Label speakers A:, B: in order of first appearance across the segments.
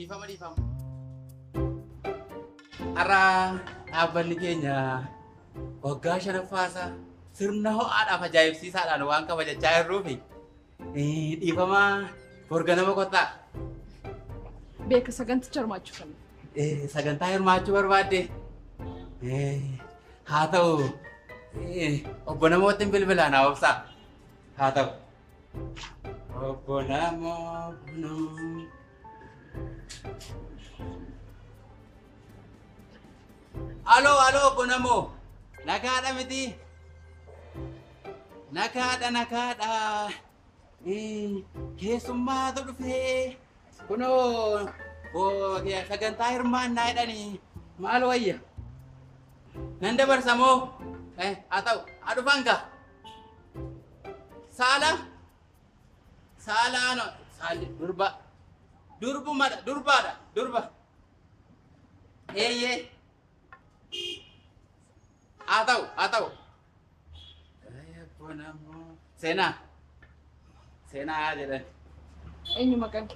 A: Difama. Ara dhaabbanni keenya waggaa shanaffaasa sirna ho'aadhaaf ajaa'ibsiisaadhaan waan kabajachaa jirruufi dhiifama borganama kottaa.
B: Beeka saganticha hirmaachuu kan.
A: Sagantaa hirmaachuu barbaadde. Haa ta'u obbo namoota hin bilbilaan haa obsaa. Haa ta'u. Obbo namoota. Alo obbo namoo. Nagaadha miti. Nagaadha. Keessummaatu dhufee. Kunoo sagantaa hirmaannaa jedhanii maal wayya? Nan dabarsa moo? Haa ta'u haa dhufan gaa. Saalaano durba. Eeyyee. Haa ta'u. Seenaa jedhan.
B: Eenyu maqaan?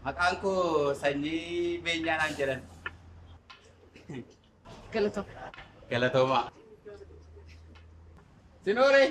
A: Maqaan koo Sanyii Beenyaanaan jedhan.
B: Galatooma.
A: Galatooma. Sinooree.